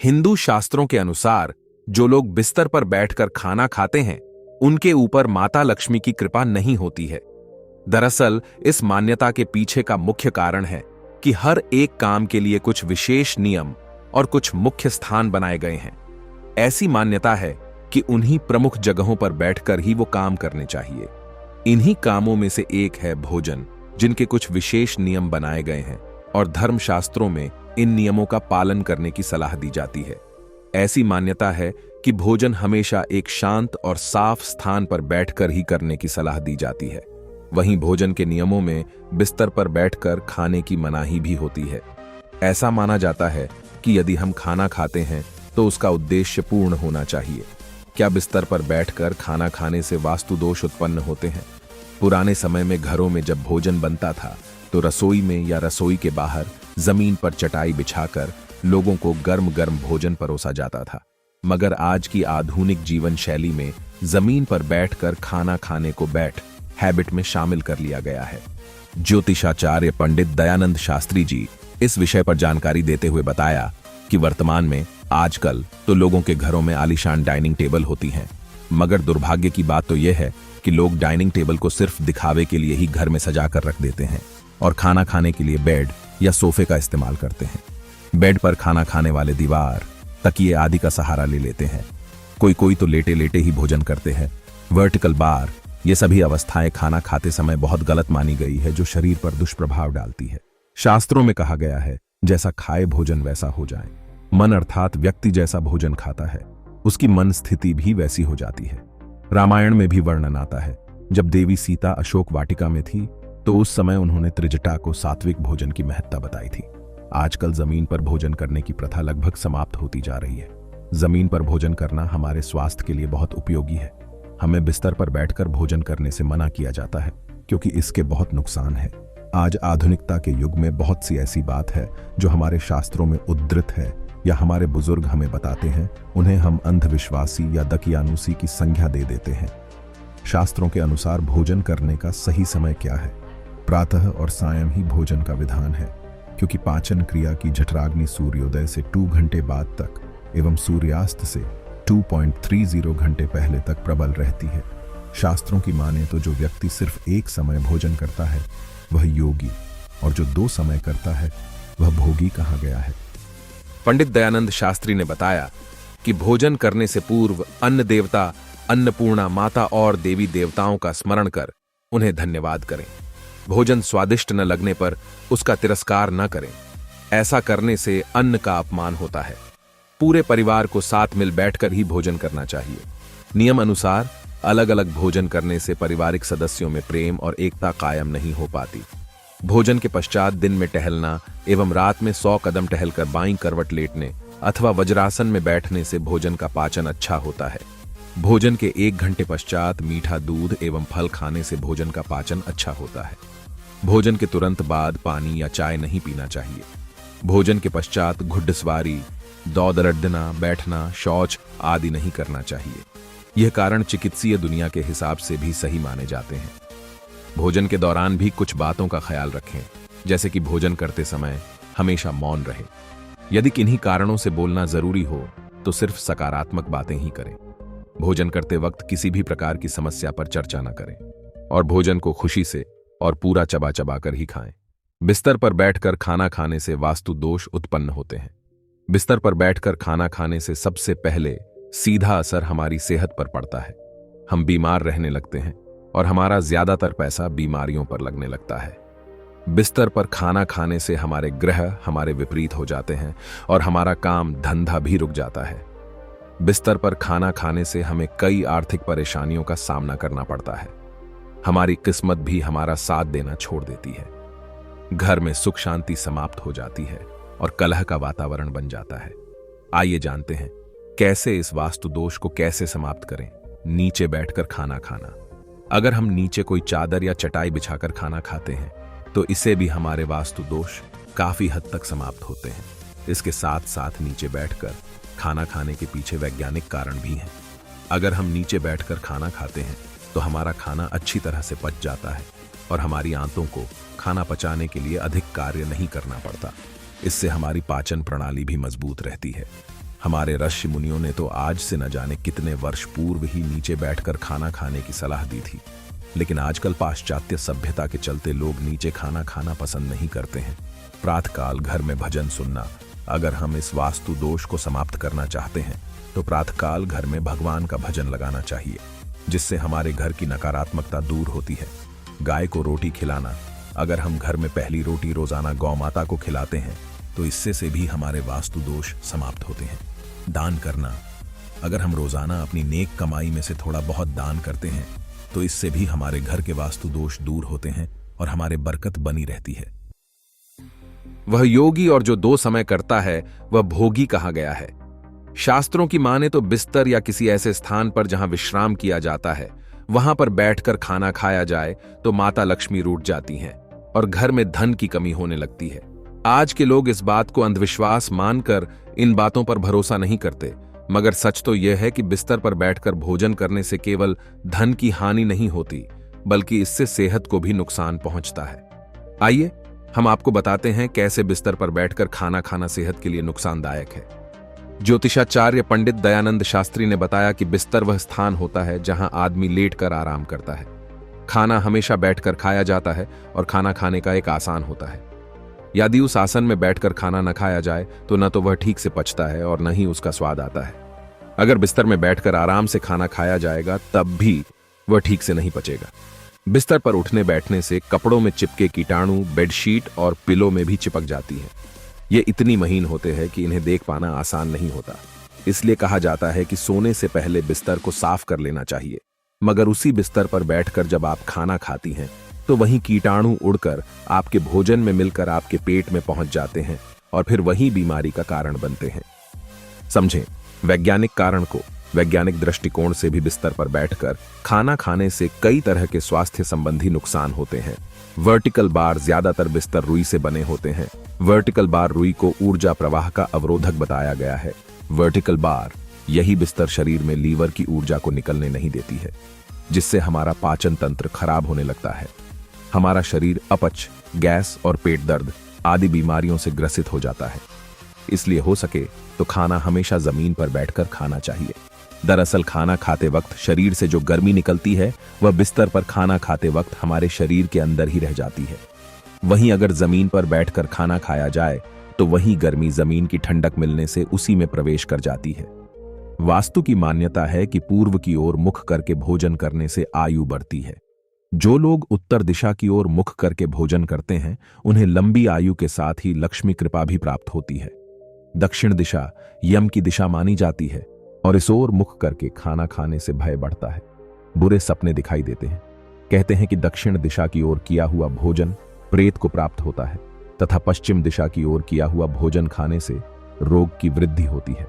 हिंदू शास्त्रों के अनुसार जो लोग बिस्तर पर बैठकर खाना खाते हैं उनके ऊपर माता लक्ष्मी की कृपा नहीं होती है। दरअसल इस मान्यता के पीछे का मुख्य कारण है कि हर एक काम के लिए कुछ विशेष नियम और कुछ मुख्य स्थान बनाए गए हैं। ऐसी मान्यता है कि उन्हीं प्रमुख जगहों पर बैठकर ही वो काम करने चाहिए। इन्हीं कामों में से एक है भोजन, जिनके कुछ विशेष नियम बनाए गए हैं और धर्मशास्त्रों में इन नियमों का पालन करने की सलाह दी जाती है। ऐसी मान्यता है कि भोजन हमेशा एक शांत और साफ स्थान पर बैठकर ही करने की सलाह दी जाती है। वहीं भोजन के नियमों में बिस्तर पर बैठकर खाने की मनाही भी होती है। ऐसा माना जाता है कि यदि हम खाना खाते हैं तो उसका उद्देश्य पूर्ण होना चाहिए। क्या बिस्तर पर बैठकर खाना खाने से वास्तु दोष उत्पन्न होते हैं? पुराने समय में घरों में जब भोजन बनता था तो रसोई में या रसोई के बाहर जमीन पर चटाई बिछाकर लोगों को गर्म गर्म भोजन परोसा जाता था। मगर आज की आधुनिक जीवन शैली में जमीन पर बैठकर खाना खाने को हैबिट में शामिल कर लिया गया है। ज्योतिषाचार्य पंडित दयानंद शास्त्री जी इस विषय पर जानकारी देते हुए बताया कि वर्तमान में आजकल तो लोगों के घरों में आलीशान डाइनिंग टेबल होती हैं, मगर दुर्भाग्य की बात तो यह है कि लोग डाइनिंग टेबल को सिर्फ दिखावे के लिए ही घर में सजा कर रख देते हैं और खाना खाने के लिए बेड या सोफे का इस्तेमाल करते हैं। बेड पर खाना खाने वाले दीवार, तकिए आदि का सहारा ले लेते हैं। कोई तो लेटे लेटे ही भोजन करते हैं। वर्टिकल बार, ये सभी अवस्थाएं खाना खाते समय बहुत गलत मानी गई है, जो शरीर पर दुष्प्रभाव डालती है। शास्त्रों में कहा गया है, जैसा खाए भोजन वैसा हो जाए। मन अर्थात व्यक्ति जैसा भोजन खाता है, उसकी मन स्थिति भी वैसी हो जाती है। रामायण में भी वर्णन आता है, जब देवी सीता अशोक वाटिका में थी तो उस समय उन्होंने त्रिजटा को सात्विक भोजन की महत्ता बताई थी। आजकल जमीन पर भोजन करने की प्रथा लगभग समाप्त होती जा रही है। जमीन पर भोजन करना हमारे स्वास्थ्य के लिए बहुत उपयोगी है। हमें बिस्तर पर बैठकर भोजन करने से मना किया जाता है क्योंकि इसके बहुत नुकसान है। आज आधुनिकता के युग में बहुत सी ऐसी बात है जो हमारे शास्त्रों में उद्धृत है या हमारे बुजुर्ग हमें बताते हैं, उन्हें हम अंधविश्वासी या दकियानूसी की संज्ञा दे देते हैं। शास्त्रों के अनुसार भोजन करने का सही समय क्या है? प्रातः और सायं ही भोजन का विधान है, क्योंकि पाचन क्रिया की जठराग्नि सूर्योदय से 2 घंटे बाद तक एवं सूर्यास्त से 2.30 घंटे पहले तक प्रबल रहती है। शास्त्रों की माने तो जो व्यक्ति सिर्फ एक समय भोजन करता है वह योगी, और जो 2 समय करता है वह भोगी कहा गया है। पंडित दयानंद शास्त्री ने बताया कि भोजन करने से पूर्व अन्न देवता, अन्नपूर्णा माता और देवी देवताओं का स्मरण कर उन्हें धन्यवाद करें। भोजन स्वादिष्ट न लगने पर उसका तिरस्कार न करें। ऐसा करने से अन्न का अपमान होता है। पूरे परिवार को साथ मिल बैठकर ही भोजन करना चाहिए। नियम अनुसार अलग अलग भोजन करने से पारिवारिक सदस्यों में प्रेम और एकता कायम नहीं हो पाती। भोजन के पश्चात दिन में टहलना एवं रात में 100 कदम टहलकर बाईं करवट लेटने अथवा वज्रासन में बैठने से भोजन का पाचन अच्छा होता है। भोजन के 1 घंटे पश्चात मीठा दूध एवं फल खाने से भोजन का पाचन अच्छा होता है। भोजन के तुरंत बाद पानी या चाय नहीं पीना चाहिए। भोजन के पश्चात घुड़सवारी, दौड़-दरड़ना, बैठना, शौच आदि नहीं करना चाहिए। यह कारण चिकित्सीय दुनिया के हिसाब से भी सही माने जाते हैं। भोजन के दौरान भी कुछ बातों का ख्याल रखें, जैसे कि भोजन करते समय हमेशा मौन रहें। यदि किन्हीं कारणों से बोलना जरूरी हो तो सिर्फ सकारात्मक बातें ही करें। भोजन करते वक्त किसी भी प्रकार की समस्या पर चर्चा न करें और भोजन को खुशी से और पूरा चबा चबा कर ही खाएं। बिस्तर पर बैठकर खाना खाने से वास्तु दोष उत्पन्न होते हैं। बिस्तर पर बैठकर खाना खाने से सबसे पहले सीधा असर हमारी सेहत पर पड़ता है। हम बीमार रहने लगते हैं और हमारा ज्यादातर पैसा बीमारियों पर लगने लगता है। बिस्तर पर खाना खाने से हमारे ग्रह हमारे विपरीत हो जाते हैं और हमारा काम धंधा भी रुक जाता है। बिस्तर पर खाना खाने से हमें कई आर्थिक परेशानियों का सामना करना पड़ता है। हमारी किस्मत भी हमारा साथ देना छोड़ देती है। घर में सुख शांति समाप्त हो जाती है और कलह का वातावरण बन जाता है। आइए जानते हैं कैसे इस वास्तु दोष को कैसे समाप्त करें। नीचे बैठकर खाना खाना। अगर हम नीचे कोई चादर या चटाई बिछाकर खाना खाते हैं तो इससे भी हमारे वास्तु दोष काफी हद तक समाप्त होते हैं। इसके साथ साथ नीचे बैठकर खाना खाने के पीछे वैज्ञानिक कारण भी हैं। अगर हम नीचे बैठकर खाना खाते हैं तो हमारा खाना अच्छी तरह से पच जाता है और हमारी आंतों को खाना पचाने के लिए अधिक कार्य नहीं करना पड़ता। इससे हमारी पाचन प्रणाली भी मजबूत रहती है। हमारे ऋषि मुनियों ने तो आज से न जाने कितने वर्ष पूर्व ही नीचे बैठकर खाना खाने की सलाह दी थी, लेकिन आजकल पाश्चात्य सभ्यता के चलते लोग नीचे खाना खाना पसंद नहीं करते हैं। प्रातःकाल घर में भजन सुनना, अगर हम इस वास्तु दोष को समाप्त करना चाहते हैं तो प्रातःकाल घर में भगवान का भजन लगाना चाहिए, जिससे हमारे घर की नकारात्मकता दूर होती है। गाय को रोटी खिलाना, अगर हम घर में पहली रोटी रोजाना गौ माता को खिलाते हैं तो इससे से भी हमारे वास्तु दोष समाप्त होते हैं। दान करना, अगर हम रोजाना अपनी नेक कमाई में से थोड़ा बहुत दान करते हैं तो इससे भी हमारे घर के वास्तु दोष दूर होते हैं और हमारे बरकत बनी रहती है। वह योगी और जो 2 समय करता है वह भोगी कहा गया है। शास्त्रों की माने तो बिस्तर या किसी ऐसे स्थान पर जहां विश्राम किया जाता है, वहां पर बैठकर खाना खाया जाए तो माता लक्ष्मी रूठ जाती हैं और घर में धन की कमी होने लगती है। आज के लोग इस बात को अंधविश्वास मानकर इन बातों पर भरोसा नहीं करते, मगर सच तो यह है कि बिस्तर पर बैठकर भोजन करने से केवल धन की हानि नहीं होती, बल्कि इससे सेहत को भी नुकसान पहुंचता है। आइए हम आपको बताते हैं कैसे बिस्तर पर बैठकर खाना खाना सेहत के लिए नुकसानदायक है। ज्योतिषाचार्य पंडित दयानंद शास्त्री ने बताया कि बिस्तर वह स्थान होता है जहां आदमी लेटकर आराम करता है। खाना हमेशा बैठकर खाया जाता है और खाना खाने का एक आसान होता है। यदि उस आसन में बैठकर खाना न खाया जाए तो न तो वह ठीक से पचता है और न ही उसका स्वाद आता है। अगर बिस्तर में बैठकर आराम से खाना खाया जाएगा तब भी वह ठीक से नहीं पचेगा। बिस्तर पर उठने बैठने से कपड़ों में चिपके कीटाणु बेडशीट और पिलो में भी चिपक जाती है। ये इतनी महीन होते हैं कि इन्हें देख पाना आसान नहीं होता। इसलिए कहा जाता है कि सोने से पहले बिस्तर को साफ कर लेना चाहिए, मगर उसी बिस्तर पर बैठकर जब आप खाना खाती हैं तो वहीं कीटाणु उड़कर आपके भोजन में मिलकर आपके पेट में पहुंच जाते हैं और फिर वही बीमारी का कारण बनते हैं। समझें वैज्ञानिक कारण को। वैज्ञानिक दृष्टिकोण से भी बिस्तर पर बैठकर खाना खाने से कई तरह के स्वास्थ्य संबंधी नुकसान होते हैं। वर्टिकल बार, ज्यादातर बिस्तर रुई से बने होते हैं। वर्टिकल बार रुई को ऊर्जा प्रवाह का अवरोधक बताया गया है। वर्टिकल बार, यही बिस्तर शरीर में लीवर की ऊर्जा को निकलने नहीं देती है, जिससे हमारा पाचन तंत्र खराब होने लगता है। हमारा शरीर अपच, गैस और पेट दर्द आदि बीमारियों से ग्रसित हो जाता है। इसलिए हो सके तो खाना हमेशा जमीन पर बैठकर खाना चाहिए। दरअसल खाना खाते वक्त शरीर से जो गर्मी निकलती है वह बिस्तर पर खाना खाते वक्त हमारे शरीर के अंदर ही रह जाती है। वहीं अगर जमीन पर बैठकर खाना खाया जाए तो वही गर्मी जमीन की ठंडक मिलने से उसी में प्रवेश कर जाती है। वास्तु की मान्यता है कि पूर्व की ओर मुख करके भोजन करने से आयु बढ़ती है। जो लोग उत्तर दिशा की ओर मुख करके भोजन करते हैं उन्हें लंबी आयु के साथ ही लक्ष्मी कृपा भी प्राप्त होती है। दक्षिण दिशा यम की दिशा मानी जाती है और इस ओर मुख करके खाना खाने से भय बढ़ता है, बुरे सपने दिखाई देते हैं। कहते हैं कि दक्षिण दिशा की ओर किया हुआ भोजन प्रेत को प्राप्त होता है तथा पश्चिम दिशा की ओर किया हुआ भोजन खाने से रोग की वृद्धि होती है।